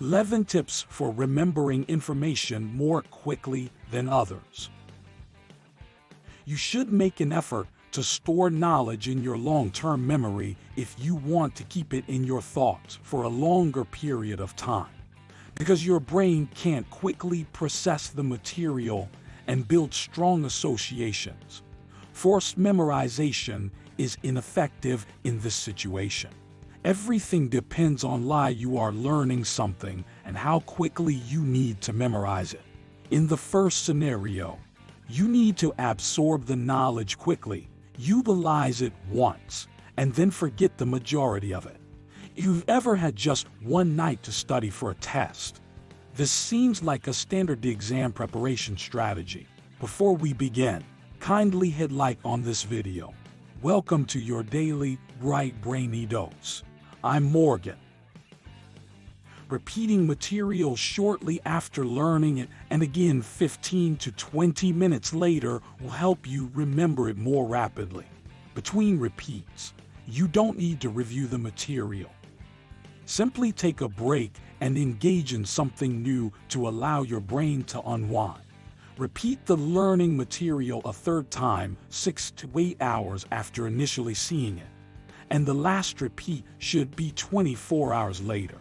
11 tips for remembering information more quickly than others. You should make an effort to store knowledge in your long-term memory if you want to keep it in your thoughts for a longer period of time, because your brain can't quickly process the material and build strong associations. Forced memorization is ineffective in this situation. Everything depends on why you are learning something and how quickly you need to memorize it. In the first scenario, you need to absorb the knowledge quickly, utilize it once, and then forget the majority of it. You've ever had just one night to study for a test? This seems like a standard exam preparation strategy. Before we begin, kindly hit like on this video. Welcome to your daily Right Brainy Dose. I'm Morgan. Repeating material shortly after learning it and again 15 to 20 minutes later will help you remember it more rapidly. Between repeats, you don't need to review the material. Simply take a break and engage in something new to allow your brain to unwind. Repeat the learning material a third time 6 to 8 hours after initially seeing it, and the last repeat should be 24 hours later.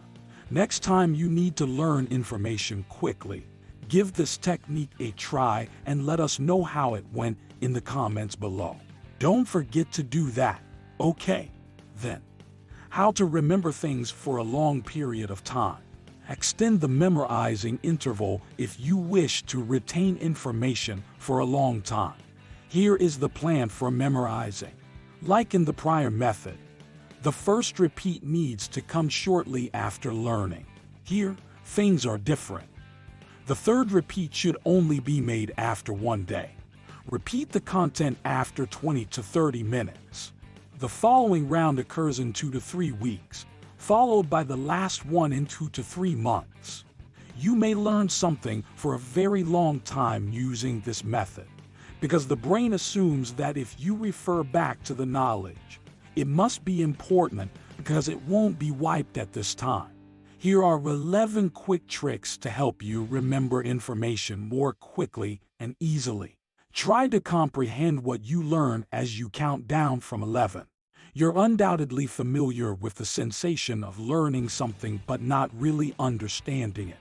Next time you need to learn information quickly, give this technique a try and let us know how it went in the comments below. Don't forget to do that. Okay, then. How to remember things for a long period of time. Extend the memorizing interval if you wish to retain information for a long time. Here is the plan for memorizing. Like in the prior method, the first repeat needs to come shortly after learning. Here, things are different. The third repeat should only be made after 1 day. Repeat the content after 20 to 30 minutes. The following round occurs in 2 to 3 weeks, followed by the last one in 2 to 3 months. You may learn something for a very long time using this method, because the brain assumes that if you refer back to the knowledge, it must be important because it won't be wiped at this time. Here are 11 quick tricks to help you remember information more quickly and easily. Try to comprehend what you learn as you count down from 11. You're undoubtedly familiar with the sensation of learning something but not really understanding it.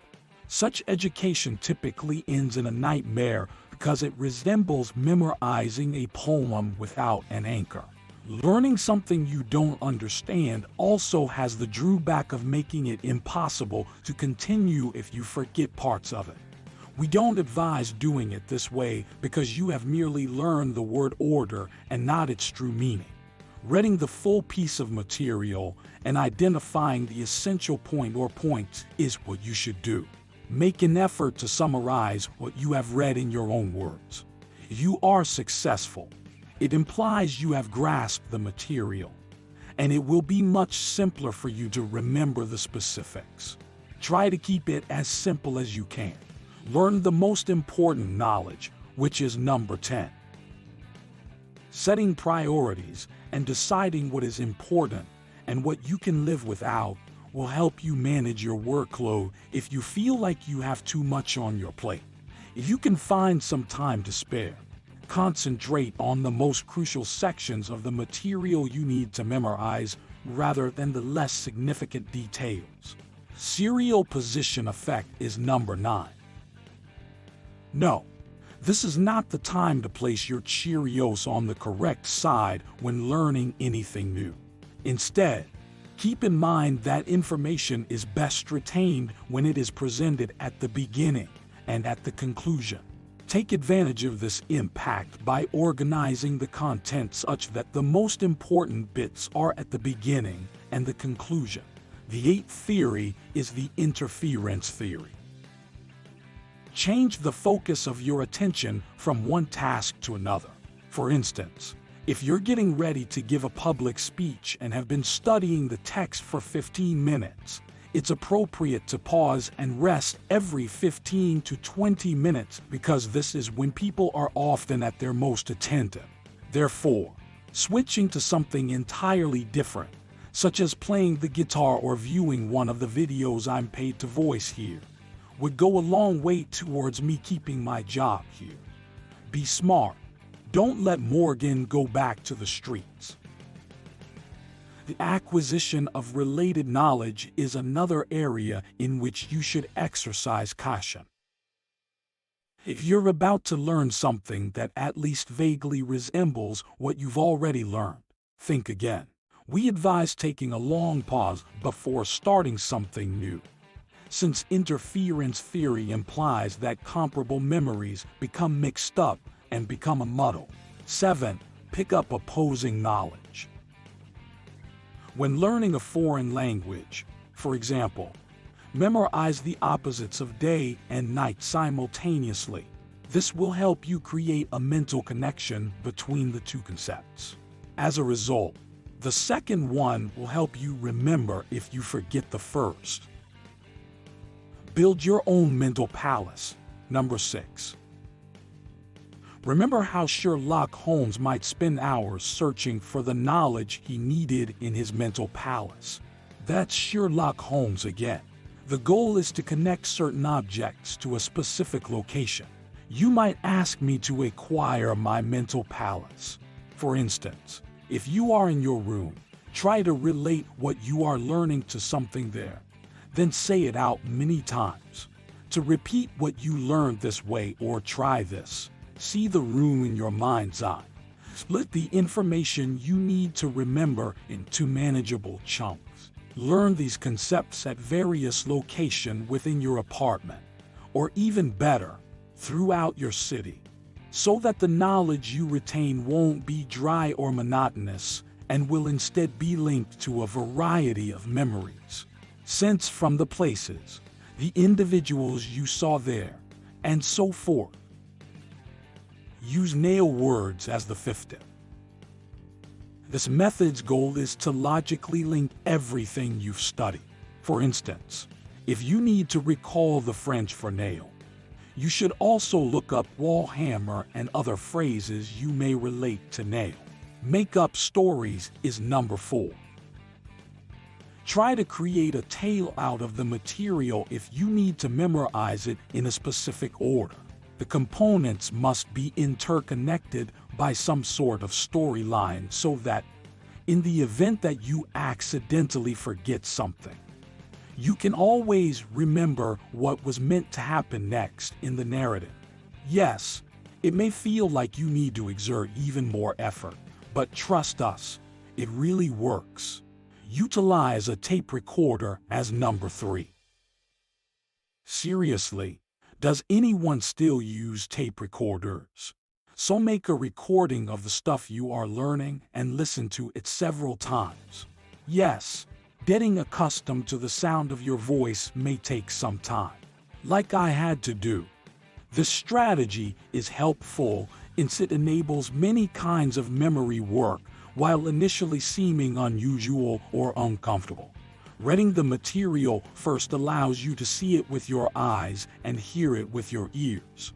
Such education typically ends in a nightmare because it resembles memorizing a poem without an anchor. Learning something you don't understand also has the drawback of making it impossible to continue if you forget parts of it. We don't advise doing it this way because you have merely learned the word order and not its true meaning. Reading the full piece of material and identifying the essential point or points is what you should do. Make an effort to summarize what you have read in your own words. If you are successful, it implies you have grasped the material, and it will be much simpler for you to remember the specifics. Try to keep it as simple as you can. Learn the most important knowledge, which is number 10. Setting priorities and deciding what is important and what you can live without will help you manage your workload if you feel like you have too much on your plate. If you can find some time to spare, concentrate on the most crucial sections of the material you need to memorize rather than the less significant details. Serial position effect is number 9. No, this is not the time to place your Cheerios on the correct side when learning anything new. Instead, keep in mind that information is best retained when it is presented at the beginning and at the conclusion. Take advantage of this impact by organizing the content such that the most important bits are at the beginning and the conclusion. The 8th theory is the interference theory. Change the focus of your attention from one task to another. For instance, if you're getting ready to give a public speech and have been studying the text for 15 minutes, it's appropriate to pause and rest every 15 to 20 minutes because this is when people are often at their most attentive. Therefore, switching to something entirely different, such as playing the guitar or viewing one of the videos I'm paid to voice here, would go a long way towards me keeping my job here. Be smart. Don't let Morgan go back to the streets. The acquisition of related knowledge is another area in which you should exercise caution. If you're about to learn something that at least vaguely resembles what you've already learned, think again. We advise taking a long pause before starting something new, since interference theory implies that comparable memories become mixed up and become a muddle. 7. Pick up opposing knowledge. When learning a foreign language, for example, memorize the opposites of day and night simultaneously. This will help you create a mental connection between the two concepts. As a result, the second one will help you remember if you forget the first. Build your own mental palace. Number 6. Remember how Sherlock Holmes might spend hours searching for the knowledge he needed in his mental palace. That's Sherlock Holmes again. The goal is to connect certain objects to a specific location. You might ask me to acquire my mental palace. For instance, if you are in your room, try to relate what you are learning to something there. Then say it out many times. To repeat what you learned this way or try this, see the room in your mind's eye. Split the information you need to remember into manageable chunks. Learn these concepts at various locations within your apartment, or even better, throughout your city, so that the knowledge you retain won't be dry or monotonous and will instead be linked to a variety of memories. Sense from the places, the individuals you saw there, and so forth. Use nail words as the 5th tip. This method's goal is to logically link everything you've studied. For instance, if you need to recall the French for nail, you should also look up wall hammer and other phrases you may relate to nail. Make up stories is number 4. Try to create a tale out of the material if you need to memorize it in a specific order. The components must be interconnected by some sort of storyline so that, in the event that you accidentally forget something, you can always remember what was meant to happen next in the narrative. Yes, it may feel like you need to exert even more effort, but trust us, it really works. Utilize a tape recorder as number 3. Seriously, does anyone still use tape recorders? So make a recording of the stuff you are learning and listen to it several times. Yes, getting accustomed to the sound of your voice may take some time, like I had to do. This strategy is helpful since it enables many kinds of memory work while initially seeming unusual or uncomfortable. Reading the material first allows you to see it with your eyes and hear it with your ears.